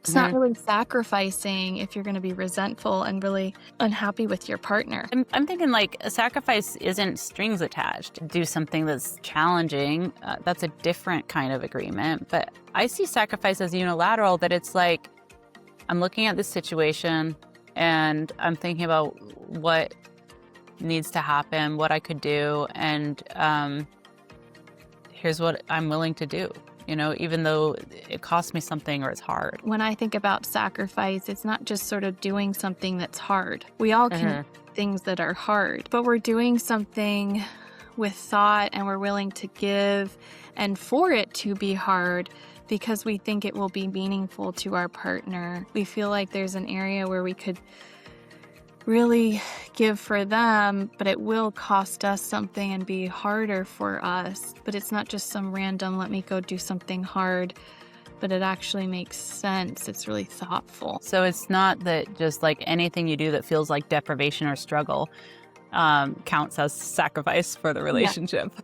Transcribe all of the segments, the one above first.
It's not really sacrificing if you're going to be resentful and really unhappy with your partner. I'm thinking like a sacrifice isn't strings attached. Do something that's challenging, that's a different kind of agreement. But I see sacrifice as unilateral, that it's like I'm looking at this situation and I'm thinking about what needs to happen, what I could do, and here's what I'm willing to do. Even though it costs me something or it's hard. When I think about sacrifice, it's not just sort of doing something that's hard. We all can do things that are hard, but we're doing something with thought and we're willing to give and for it to be hard because we think it will be meaningful to our partner. We feel like there's an area where we could really give for them, but it will cost us something and be harder for us. But it's not just some random, let me go do something hard, but it actually makes sense. It's really thoughtful. So it's not that just like anything you do that feels like deprivation or struggle counts as sacrifice for the relationship. Yeah.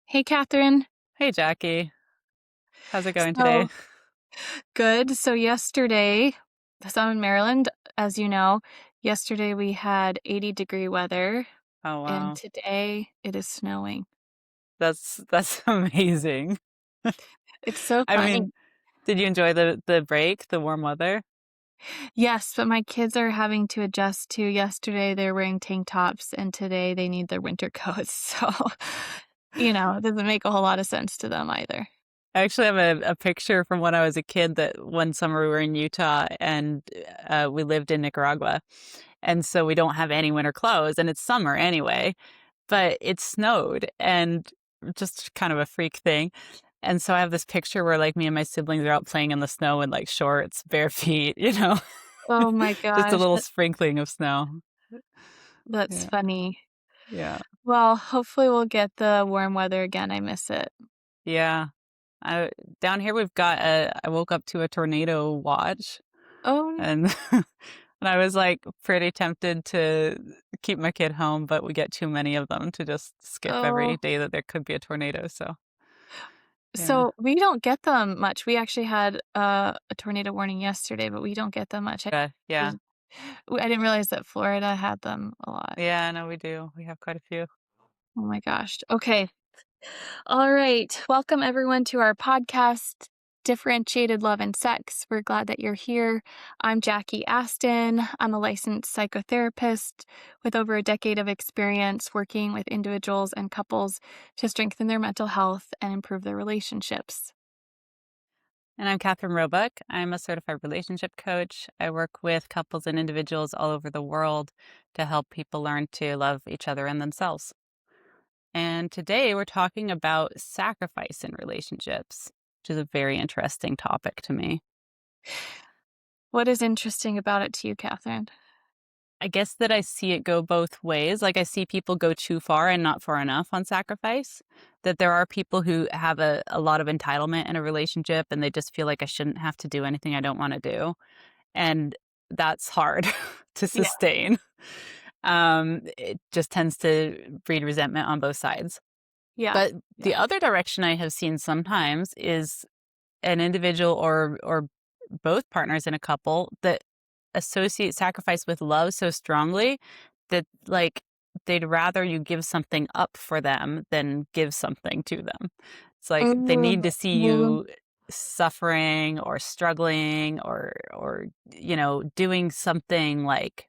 Hey, Catherine. Hey, Jackie. How's it going today? Good. So yesterday, I'm in Maryland, as you know. Yesterday we had 80-degree weather. Oh, wow. And today it is snowing. That's amazing. It's so funny. I mean, did you enjoy the break, the warm weather? Yes, but my kids are having to adjust to yesterday they're wearing tank tops and today they need their winter coats. So, it doesn't make a whole lot of sense to them either. I actually have a picture from when I was a kid that one summer we were in Utah and we lived in Nicaragua. And so we don't have any winter clothes and it's summer anyway, but it snowed and just kind of a freak thing. And so I have this picture where like me and my siblings are out playing in the snow in like shorts, bare feet, Oh my gosh. Just a little sprinkling of snow. That's funny. Yeah. Well, hopefully we'll get the warm weather again. I miss it. Yeah. Down here we've got I woke up to a tornado watch. Oh. And I was like pretty tempted to keep my kid home, but we get too many of them to just skip every day that there could be a tornado. So we don't get them much. We actually had a tornado warning yesterday, but we don't get them much. Yeah. I didn't realize that Florida had them a lot. Yeah, no, we do. We have quite a few. Oh my gosh. Okay. All right. Welcome everyone to our podcast, Differentiated Love and Sex. We're glad that you're here. I'm Jackie Aston. I'm a licensed psychotherapist with over a decade of experience working with individuals and couples to strengthen their mental health and improve their relationships. And I'm Catherine Roebuck. I'm a certified relationship coach. I work with couples and individuals all over the world to help people learn to love each other and themselves. And today we're talking about sacrifice in relationships, which is a very interesting topic to me. What is interesting about it to you, Catherine? I guess that I see it go both ways. Like I see people go too far and not far enough on sacrifice. That there are people who have a lot of entitlement in a relationship and they just feel like I shouldn't have to do anything I don't want to do. And that's hard to sustain. Yeah. It just tends to breed resentment on both sides. Yeah. But the other direction I have seen sometimes is an individual or both partners in a couple that associate sacrifice with love so strongly that like they'd rather you give something up for them than give something to them. It's like they need to see you suffering or struggling or doing something, like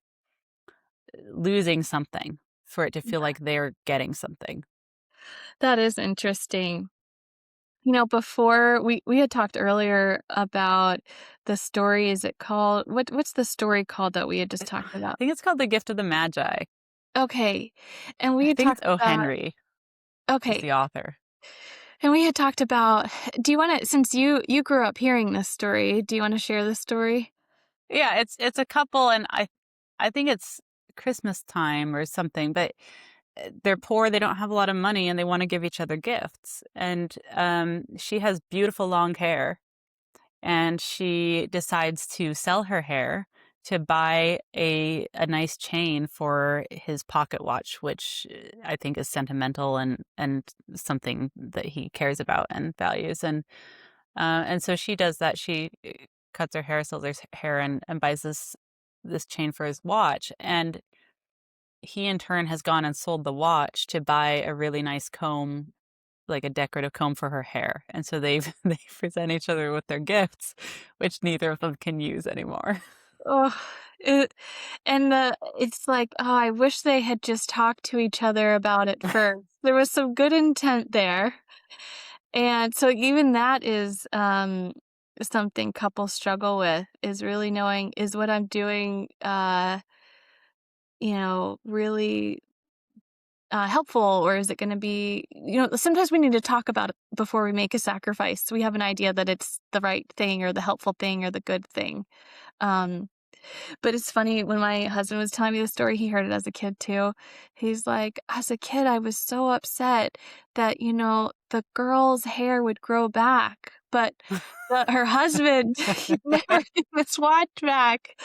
losing something for it to feel like they're getting something. That is interesting. Before we had talked earlier about the story, is it called, what's the story called that we had just talked about? I think it's called The Gift of the Magi. Okay. And we had talked about... Henry. Okay. Is the author. And we had talked about, do you want to, since you grew up hearing this story, do you want to share this story? Yeah, it's a couple and I think it's Christmas time or something, but they're poor, they don't have a lot of money, and they want to give each other gifts. And she has beautiful long hair, and she decides to sell her hair to buy a nice chain for his pocket watch, which I think is sentimental and something that he cares about and values. And so she does that. She cuts her hair, sells her hair, and buys this chain for his watch. And he in turn has gone and sold the watch to buy a really nice comb, like a decorative comb for her hair. And so they present each other with their gifts, which neither of them can use anymore. Oh, it and it's like, oh, I wish they had just talked to each other about it first. There was some good intent there. And so even that is something couples struggle with, is really knowing, is what I'm doing really helpful, or is it going to be, sometimes we need to talk about it before we make a sacrifice. So we have an idea that it's the right thing or the helpful thing or the good thing. Um, but it's funny, when my husband was telling me the story, he heard it as a kid too. He's like, as a kid, I was so upset that, the girl's hair would grow back, but her husband, he never get his watch back,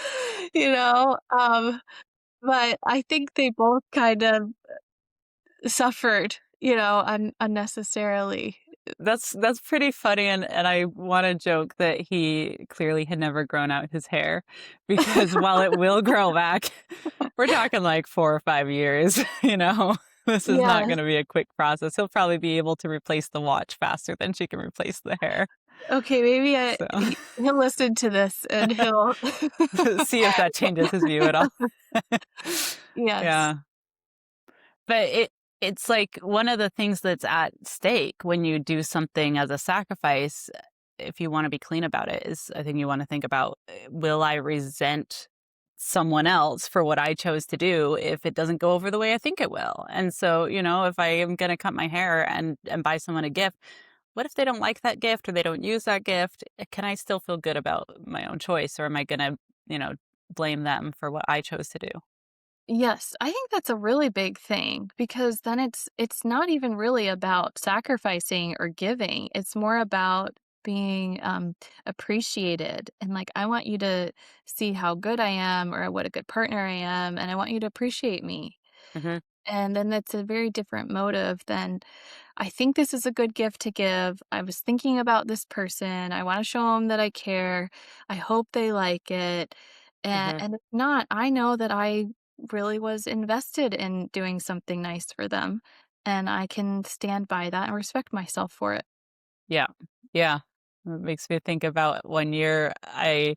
you know? But I think they both kind of suffered, unnecessarily. That's pretty funny, and I wanna joke that he clearly had never grown out his hair because while it will grow back, we're talking like 4 or 5 years, you know? This is not Yes. gonna be a quick process. He'll probably be able to replace the watch faster than she can replace the hair. Okay, maybe So, he'll listen to this and he'll see if that changes his view at all. Yes. Yeah. But it's like one of the things that's at stake when you do something as a sacrifice, if you want to be clean about it, is I think you want to think about, will I resent someone else for what I chose to do if it doesn't go over the way I think it will? And so, if I am going to cut my hair and buy someone a gift, what if they don't like that gift or they don't use that gift? Can I still feel good about my own choice, or am I going to, blame them for what I chose to do? Yes, I think that's a really big thing, because then it's not even really about sacrificing or giving. It's more about being appreciated, and like, I want you to see how good I am or what a good partner I am, and I want you to appreciate me. Hmm. And then that's a very different motive than, I think this is a good gift to give. I was thinking about this person. I want to show them that I care. I hope they like it. And, Hmm. and if not, I know that I really was invested in doing something nice for them. And I can stand by that and respect myself for it. Yeah. Yeah. It makes me think about one year I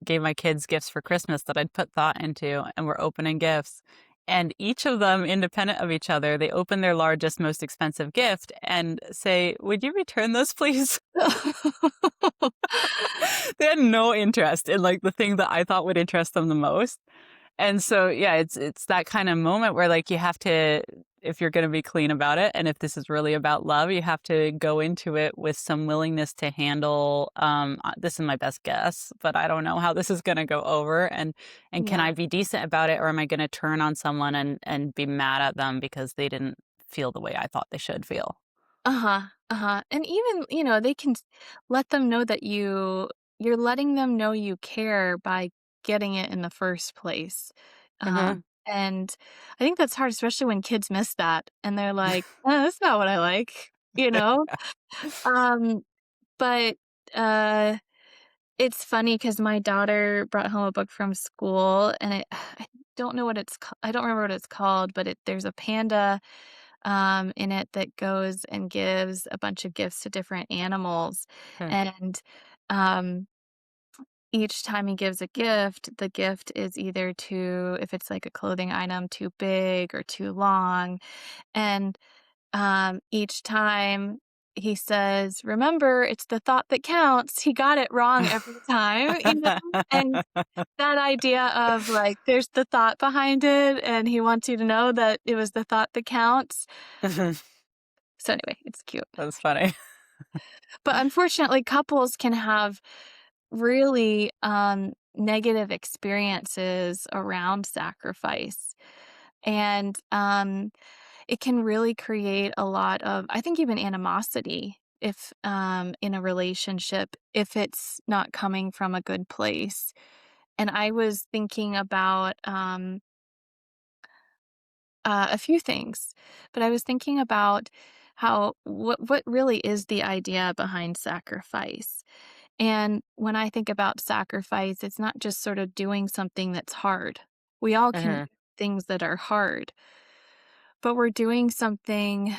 gave my kids gifts for Christmas that I'd put thought into, and we're opening gifts. And each of them, independent of each other, they open their largest, most expensive gift and say, "Would you return this, please?" They had no interest in like the thing that I thought would interest them the most. And so, yeah, it's that kind of moment where like you have to, if you're going to be clean about it, and if this is really about love, you have to go into it with some willingness to handle. This is my best guess, but I don't know how this is going to go over, and can Yeah. I be decent about it, or am I going to turn on someone and be mad at them because they didn't feel the way I thought they should feel? Uh-huh, uh-huh, and even, they can let them know that you're letting them know you care by getting it in the first place, Hmm. and I think that's hard, especially when kids miss that, and they're like, that's not what I like," you know? Um, but, uh, it's funny because my daughter brought home a book from school, and I don't know what I don't remember what it's called, but there's a panda in it that goes and gives a bunch of gifts to different animals. And um, each time he gives a gift, the gift is either too, if it's like a clothing item, too big or too long. And each time he says, remember, it's the thought that counts. He got it wrong every time, And that idea of like, there's the thought behind it, and he wants you to know that it was the thought that counts. So anyway, it's cute. That's funny. But unfortunately, couples can have really negative experiences around sacrifice. And it can really create a lot of, I think, even animosity, if in a relationship, if it's not coming from a good place. And I was thinking about a few things, but I was thinking about how what really is the idea behind sacrifice. And when I think about sacrifice, it's not just sort of doing something that's hard. We all can do Mhm. things that are hard, but we're doing something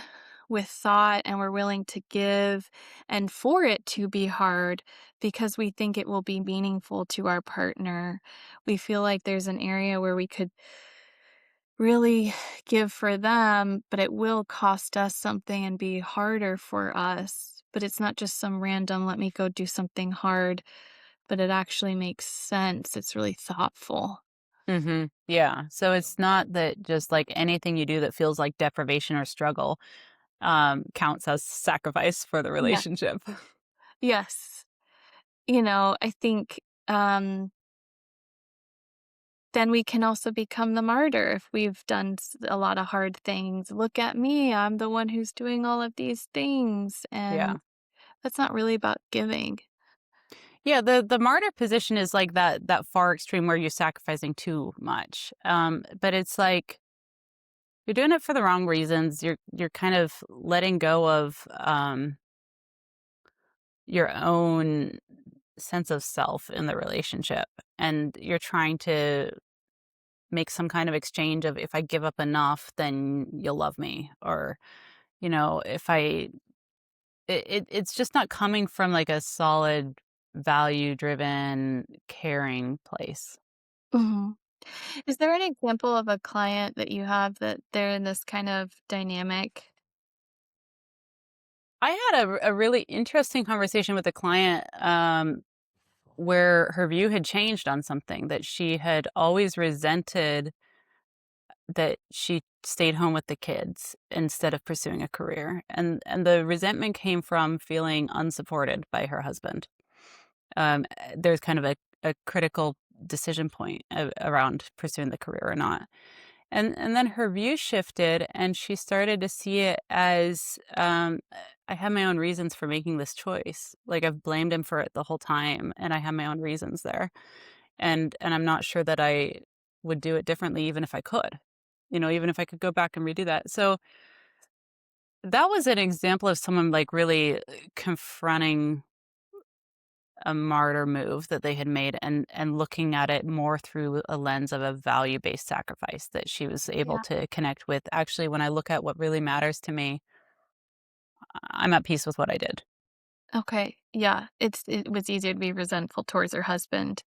with thought and we're willing to give and for it to be hard because we think it will be meaningful to our partner. We feel like there's an area where we could really give for them, but it will cost us something and be harder for us. But it's not just some random, let me go do something hard, but it actually makes sense. It's really thoughtful. Mhm. Yeah. So it's not that just like anything you do that feels like deprivation or struggle counts as sacrifice for the Yeah. relationship. Yes. I think then we can also become the martyr if we've done a lot of hard things. Look at me. I'm the one who's doing all of these things. Yeah. And that's not really about giving. Yeah, the martyr position is like that far extreme where you're sacrificing too much. But it's like you're doing it for the wrong reasons. You're kind of letting go of your own sense of self in the relationship, and you're trying to make some kind of exchange of if I give up enough, then you'll love me, or if it's just not coming from like a solid value driven caring place. Mhm. Is there an example of a client that you have that they're in this kind of dynamic? I had a really interesting conversation with a client where her view had changed on something that she had always resented, that she stayed home with the kids instead of pursuing a career. And the resentment came from feeling unsupported by her husband. There's kind of a critical decision point around pursuing the career or not. And then her view shifted, and she started to see it as, I have my own reasons for making this choice. Like, I've blamed him for it the whole time, and I have my own reasons there. And I'm not sure that I would do it differently even if I could. Even if I could go back and redo that. So that was an example of someone like really confronting a martyr move that they had made, and looking at it more through a lens of a value-based sacrifice that she was able Yeah. to connect with. Actually, when I look at what really matters to me, I'm at peace with what I did. Okay. Yeah. It was easier to be resentful towards her husband.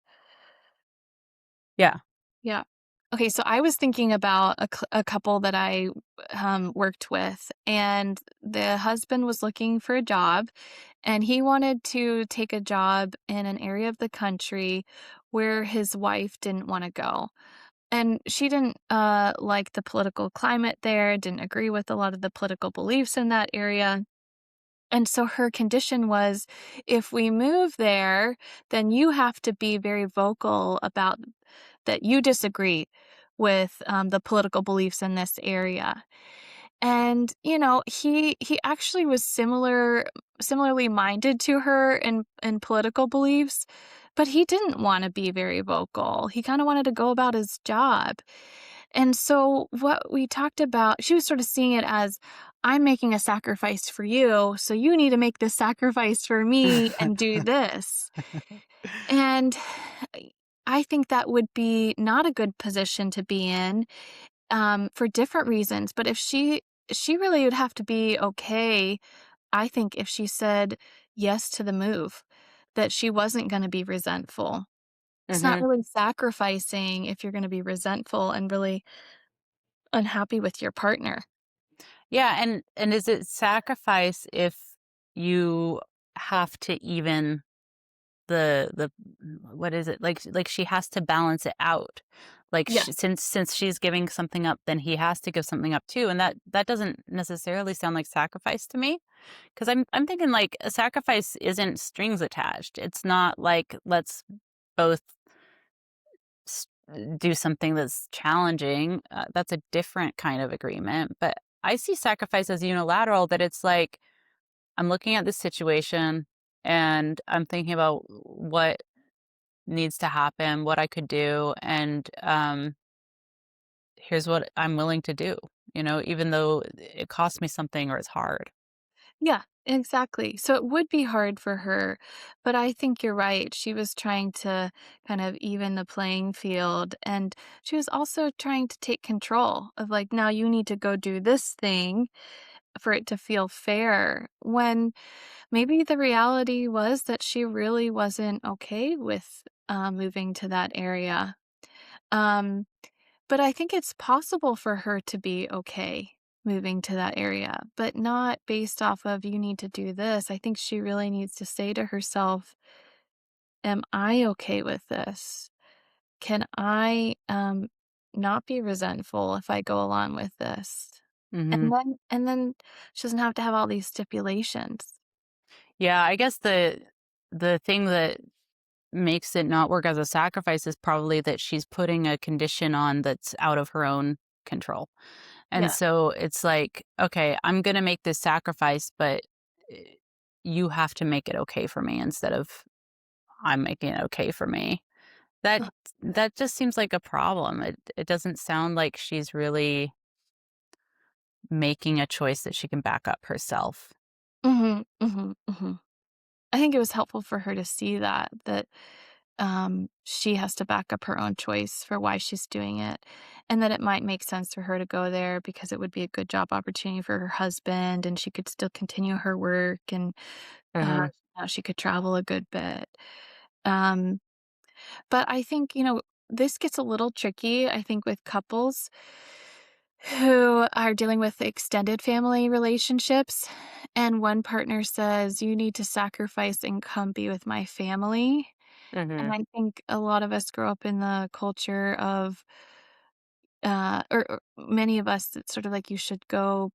Yeah. Yeah. Okay, so I was thinking about a couple that I worked with, and the husband was looking for a job, and he wanted to take a job in an area of the country where his wife didn't want to go. And she didn't like the political climate there, didn't agree with a lot of the political beliefs in that area. And so her condition was, if we move there, then you have to be very vocal about that you disagree with the political beliefs in this area. And he actually was similarly minded to her in political beliefs, but he didn't want to be very vocal. He kind of wanted to go about his job. And so what we talked about, she was sort of seeing it as, I'm making a sacrifice for you, so you need to make this sacrifice for me and do this. And I think that would be not a good position to be in, for different reasons. But if she really would have to be okay, I think, if she said yes to the move, that she wasn't going to be resentful. It's not Mhm. really sacrificing if you're going to be resentful and really unhappy with your partner. Yeah, and is it sacrifice if you have to even the what is it? Like she has to balance it out. Like Yeah. since she's giving something up, then he has to give something up too, and that doesn't necessarily sound like sacrifice to me. Because I'm thinking like a sacrifice isn't strings attached. It's not like let's both s- do something that's challenging. That's a different kind of agreement. But I see sacrifice as unilateral. That it's like I'm looking at this situation and I'm thinking about what needs to happen, what I could do, and here's what I'm willing to do, even though it costs me something or it's hard. Yeah, exactly. So it would be hard for her, but I think you're right. She was trying to kind of even the playing field, and she was also trying to take control of like, now you need to go do this thing for it to feel fair. When maybe the reality was that she really wasn't okay with moving to that area. Um, but I think it's possible for her to be okay moving to that area, but not based off of you need to do this. I think she really needs to say to herself, am I okay with this? Can I not be resentful if I go along with this? Mhm. And then she doesn't have to have all these stipulations. Yeah, I guess the thing that makes it not work as a sacrifice is probably that she's putting a condition on that's out of her own control. And Yeah. so it's like, okay, I'm going to make this sacrifice, but eh, you have to make it okay for me instead of I'm making it okay for me. That that just seems like a problem. It doesn't sound like she's really making a choice that she can back up herself. Mhm, mhm, mhm. I think it was helpful for her to see that she has to back up her own choice for why she's doing it, and that it might make sense for her to go there because it would be a good job opportunity for her husband, and she could still continue her work, and, Mhm. she could travel a good bit. Um, but I think, this gets a little tricky, I think, with couples who are dealing with extended family relationships, and one partner says, "You need to sacrifice and come be with my family." And Mhm. I think a lot of us grow up in the culture of, or many of us, it's sort of like you should go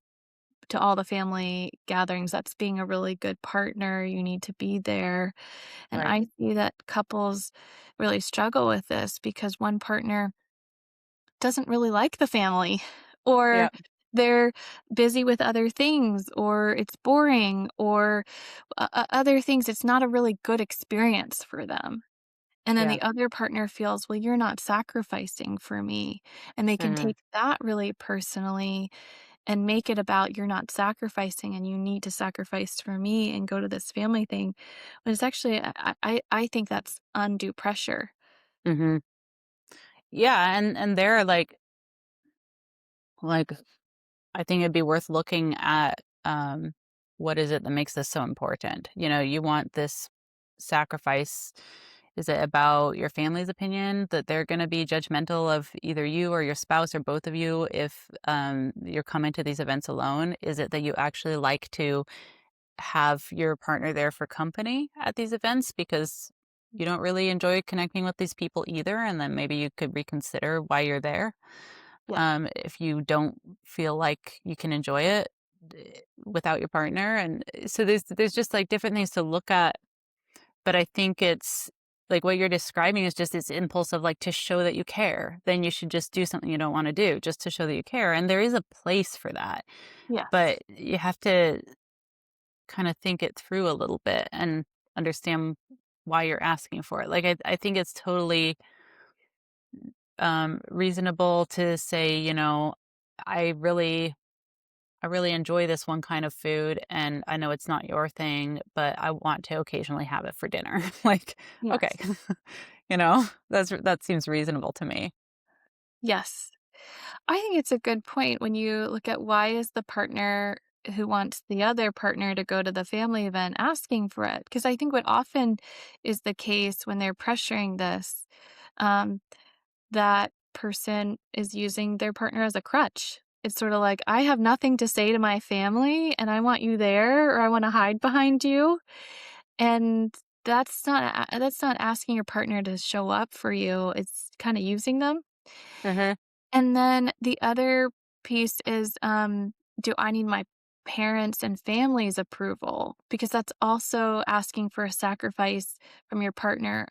to all the family gatherings. That's being a really good partner. You need to be there. And Right. I see that couples really struggle with this because one partner doesn't really like the family, or Yeah. they're busy with other things, or it's boring, or other things. It's not a really good experience for them. And then Yeah. the other partner feels, "Well, you're not sacrificing for me." And they can Mhm. take that really personally and make it about you're not sacrificing and you need to sacrifice for me and go to this family thing. But it's actually I think that's undue pressure. Mhm. Yeah, and there like I think it'd be worth looking at what is it that makes this so important? You want this sacrifice. Is it about your family's opinion that they're going to be judgmental of either you or your spouse or both of you if you're coming to these events alone? Is it that you actually like to have your partner there for company at these events because you don't really enjoy connecting with these people either? And then maybe you could reconsider why you're there Yeah. if you don't feel like you can enjoy it without your partner. And so there's just like different things to look at, but I think it's like what you're describing is just this impulse of like to show that you care. Then you should just do something you don't want to do just to show that you care. And there is a place for that, Yes. but you have to kind of think it through a little bit and understand why you're asking for it. Like I think it's totally reasonable to say, I really I really enjoy this one kind of food and I know it's not your thing, but I want to occasionally have it for dinner. Like, okay. Yes. That seems reasonable to me. Yes. I think it's a good point when you look at why is the partner who wants the other partner to go to the family event asking for it? Because I think what often is the case when they're pressuring this, um, that person is using their partner as a crutch. It's sort of like, I have nothing to say to my family and I want you there or I want to hide behind you. And that's not asking your partner to show up for you. It's kind of using them. Mhm. And then the other piece is, do I need my parents and family's approval? Because that's also asking for a sacrifice from your partner,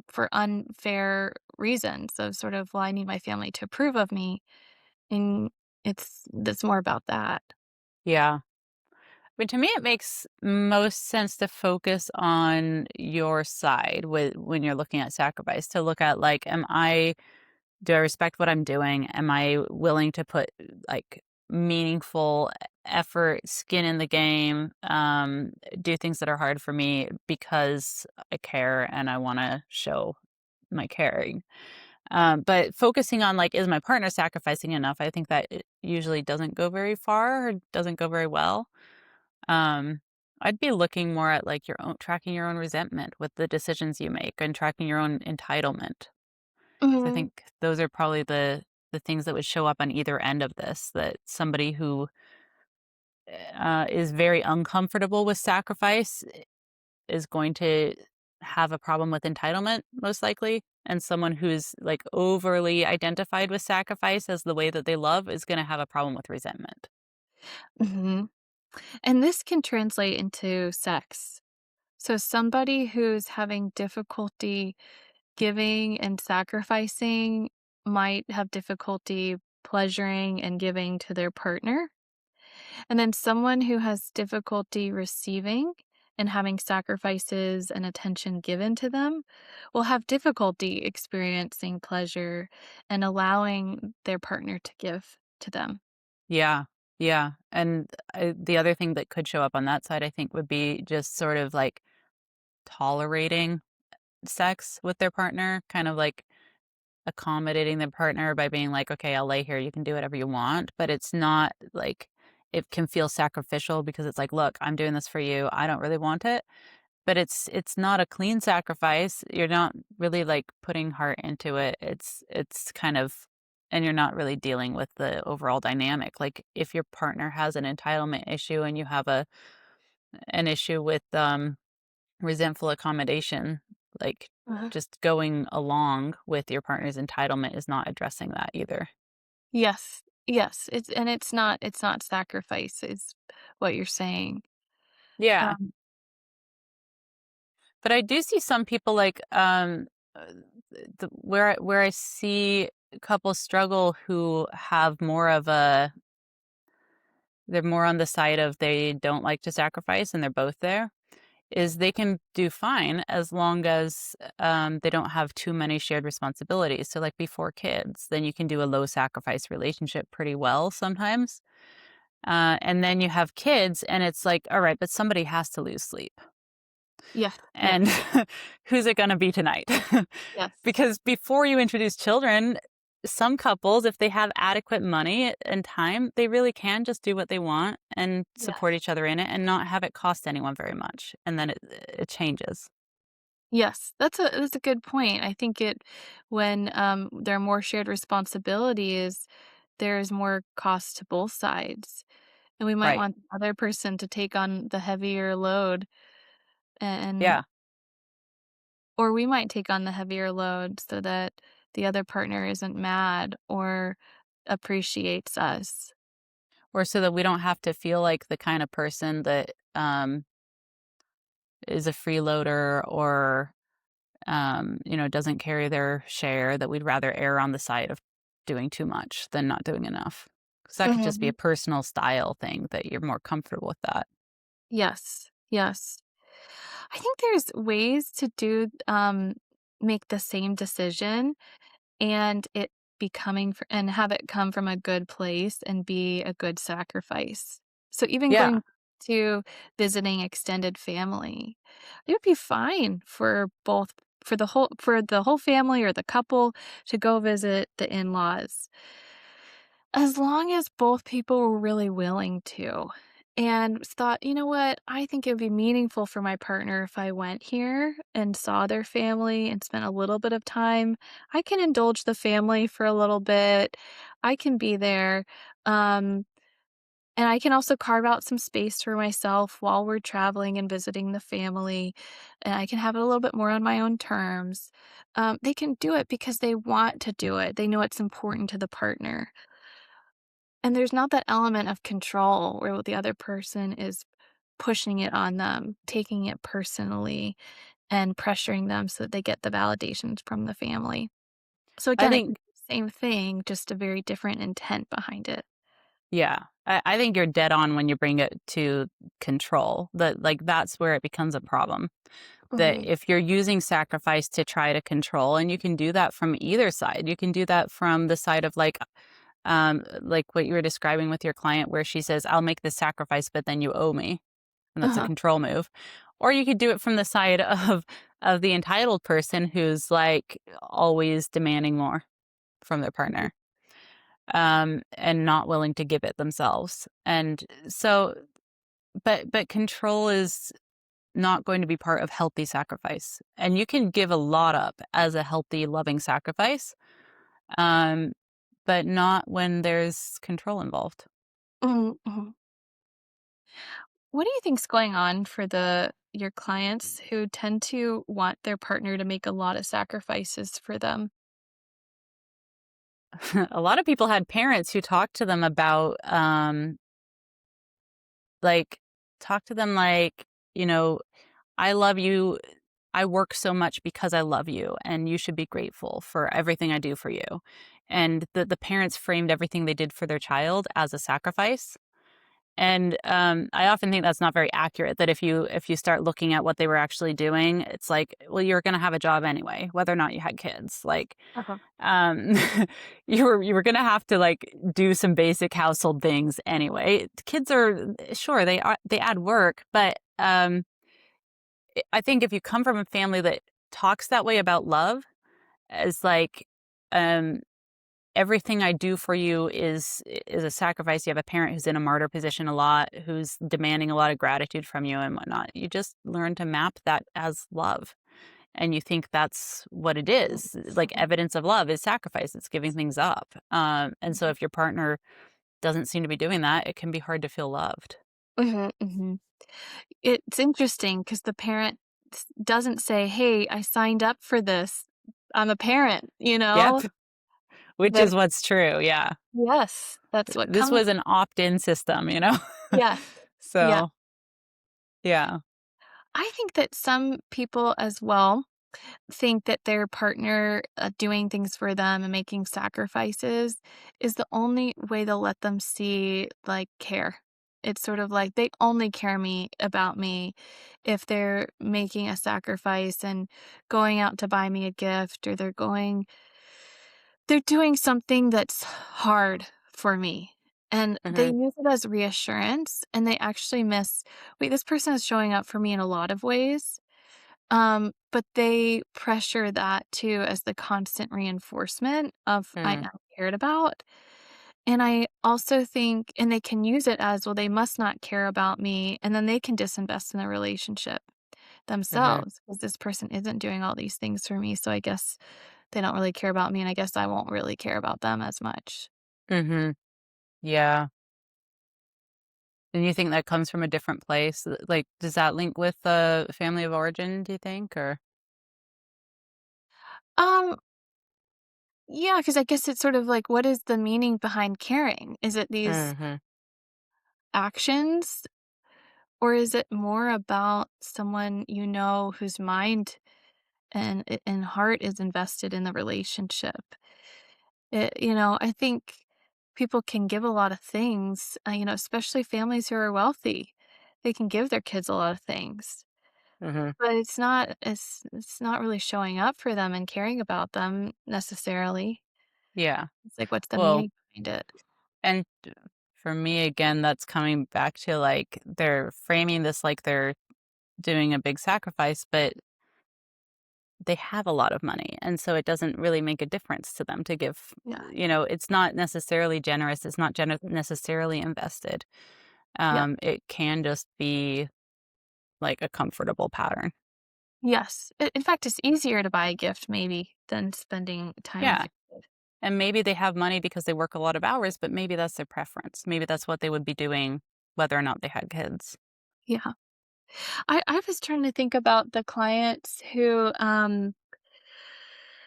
for unfair reasons of sort of, well, I need my family to approve of me. And that's more about that. Yeah. But to me, it makes most sense to focus on your side when you're looking at sacrifice, to look at like, do I respect what I'm doing? Am I willing to put like meaningful effort, skin in the game, do things that are hard for me because I care and I want to show my caring. But focusing on like, is my partner sacrificing enough? I think that it usually doesn't go very far or doesn't go very well. Um, I'd be looking more at like tracking your own resentment with the decisions you make and tracking your own entitlement. So I Mhm. think those are probably the things that would show up on either end of this, that somebody who is very uncomfortable with sacrifice is going to have a problem with entitlement, most likely. And someone who's like overly identified with sacrifice as the way that they love is going to have a problem with resentment. Mhm. And this can translate into sex. So somebody who's having difficulty giving and sacrificing might have difficulty pleasuring and giving to their partner. And then someone who has difficulty receiving and having sacrifices and attention given to them will have difficulty experiencing pleasure and allowing their partner to give to them. Yeah. Yeah. And the other thing that could show up on that side, I think, would be just sort of like tolerating sex with their partner, kind of like accommodating their partner by being like, okay, I'll lay here, you can do whatever you want. But it's not like it can feel sacrificial because it's like, look, I'm doing this for you. I don't really want it. But it's not a clean sacrifice. You're not really like putting heart into it. It's kind of, and you're not really dealing with the overall dynamic. Like if your partner has an entitlement issue and you have an issue with resentful accommodation, like Uh-huh. just going along with your partner's entitlement is not addressing that either. Yes. Yes. It's not sacrifice is what you're saying. Yeah. Um, But I do see some people like uh, where I see couples struggle who have more of a they're more on the side of they don't like to sacrifice and they're both there, is they can do fine as long as they don't have too many shared responsibilities. So like before kids, then you can do a low sacrifice relationship pretty well sometimes. And then you have kids and it's like, all right, but somebody has to lose sleep. yes. And Yes. who's it going to be tonight? Yes. Because before you introduce children, some couples, if they have adequate money and time, they really can just do what they want and support Yes. each other in it and not have it cost anyone very much. And then it changes. Yes, that's a good point. I think it when, there are more shared responsibilities, there's more cost to both sides, and we might Right. want the other person to take on the heavier load and Yeah. or we might take on the heavier load so that the other partner isn't mad or appreciates us. Or so that we don't have to feel like the kind of person that is a freeloader or doesn't carry their share, that we'd rather err on the side of doing too much than not doing enough. Because that could just be a Mhm. personal style thing that you're more comfortable with that. Yes, yes. I think there's ways to make the same decision and it and have it come from a good place and be a good sacrifice. So even Yeah. going to visiting extended family, it would be fine for both for the whole family or the couple to go visit the in-laws. As long as both people were really willing to and thought, "You know what? I think it would be meaningful for my partner if I went here and saw their family and spent a little bit of time. I can indulge the family for a little bit. I can be there, um, and I can also carve out some space for myself while we're traveling and visiting the family, and I can have it a little bit more on my own terms." They can do it because they want to do it. They know it's important to the partner. And there's not that element of control where the other person is pushing it on them, taking it personally, and pressuring them so that they get the validations from the family. So I again, it can think, be the same thing, just a very different intent behind it. Yeah. I think you're dead on when you bring it to control. That like that's where it becomes a problem. That Mhm. if you're using sacrifice to try to control, and you can do that from either side. You can do that from the side of like what you were describing with your client where she says, "I'll make this sacrifice, but then you owe me." And that's a Uh-huh. control move. Or you could do it from the side of the entitled person who's like always demanding more from their partner, and not willing to give it themselves. And so, but control is not going to be part of healthy sacrifice. And you can give a lot up as a healthy, loving sacrifice, um, but not when there's control involved. Mhm, mhm. What do you think's going on for the your clients who tend to want their partner to make a lot of sacrifices for them? A lot of people had parents who talked to them about, like, talk to them like, you know, I love you. I work so much because I love you, and you should be grateful for everything I do for you. And the parents framed everything they did for their child as a sacrifice. And I often think that's not very accurate. That if you start looking at what they were actually doing, it's like, well, you're going to have a job anyway, whether or not you had kids. Like, Uh-huh. um, you were going to have to like do some basic household things anyway. Kids are sure they add work, but I think if you come from a family that talks that way about love, as like, um, everything I do for you is a sacrifice. You have a parent who's in a martyr position a lot, who's demanding a lot of gratitude from you and whatnot. You just learn to map that as love. And you think that's what it is. Like Mhm, evidence of love is sacrifice. It's giving things up. And so mhm. if your partner doesn't seem to be doing that, it can be hard to feel loved. Mhm, mhm. It's interesting because the parent doesn't say, "Hey, I signed up for this. I'm a parent," you Yep. know? Which But is what's true. Yeah. yes, that's what This comes. was an opt-in system, you know? Yes. Yeah. So, yeah. I think that some people as well think that their partner, doing things for them and making sacrifices is the only way they'll let them see, like, care. It's sort of like they only care me about me if they're making a sacrifice and going out to buy me a gift, or they're doing something that's hard for me. And they Mhm. use it as reassurance, and they actually miss, "Wait, this person is showing up for me in a lot of ways." But they pressure that too as the constant reinforcement of I Mm. am cared about. And I also think, and they can use it as, well, they must not care about me. And then they can disinvest in the relationship Mhm. themselves because this person isn't doing all these things for me. So I guess they don't really care about me. And I guess I won't really care about them as much. Mhm. Yeah. And you think that comes from a different place? Like, does that link with the family of origin, do you think, or Um, yeah, because I guess it's sort of like, what is the meaning behind caring? Is it these Mhm. actions? Or is it more about someone you know whose mind and heart is invested in the relationship? I think people can give a lot of things, especially families who are wealthy. They can give their kids a lot of things, Mhm. but it's not really showing up for them and caring about them necessarily. Yeah. It's like, what's the Well, meaning behind it? and for me, again, that's coming back to, like, they're framing this like they're doing a big sacrifice, but they have a lot of money, and so it doesn't really make a difference to them to give, Yeah. it's not necessarily generous, it's not necessarily invested. Yep. It can just be, like, a comfortable pattern. Yes. In fact, it's easier to buy a gift maybe than spending time with Yeah. your kid. And maybe they have money because they work a lot of hours, but maybe that's their preference. Maybe that's what they would be doing whether or not they had kids. Yeah. I was trying to think about the clients who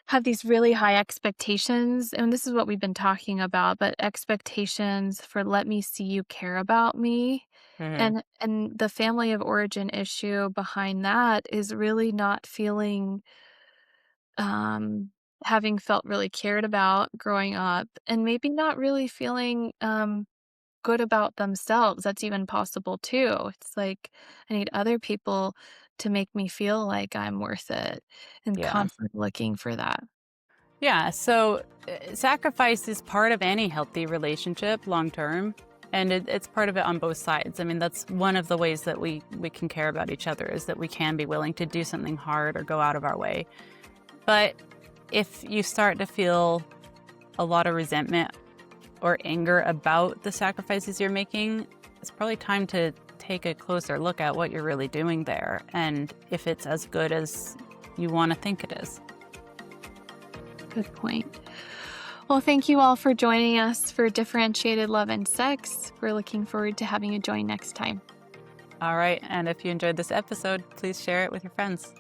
have these really high expectations. And this is what we've been talking about, but expectations for, let me see you care about me. Mhm. And the family of origin issue behind that is really not feeling, um, having felt really cared about growing up, and maybe not really feeling good about themselves. That's even possible too. It's like I need other people to make me feel like I'm worth it and Yeah. constantly looking for that. Yeah. So sacrifice is part of any healthy relationship long term. And it's part of it on both sides. I mean, that's one of the ways that we can care about each other is that we can be willing to do something hard or go out of our way. But if you start to feel a lot of resentment or anger about the sacrifices you're making, it's probably time to take a closer look at what you're really doing there and if it's as good as you want to think it is. Good point. Well, thank you all for joining us for Differentiated Love and Sex. We're looking forward to having you join next time. All right. And if you enjoyed this episode, please share it with your friends.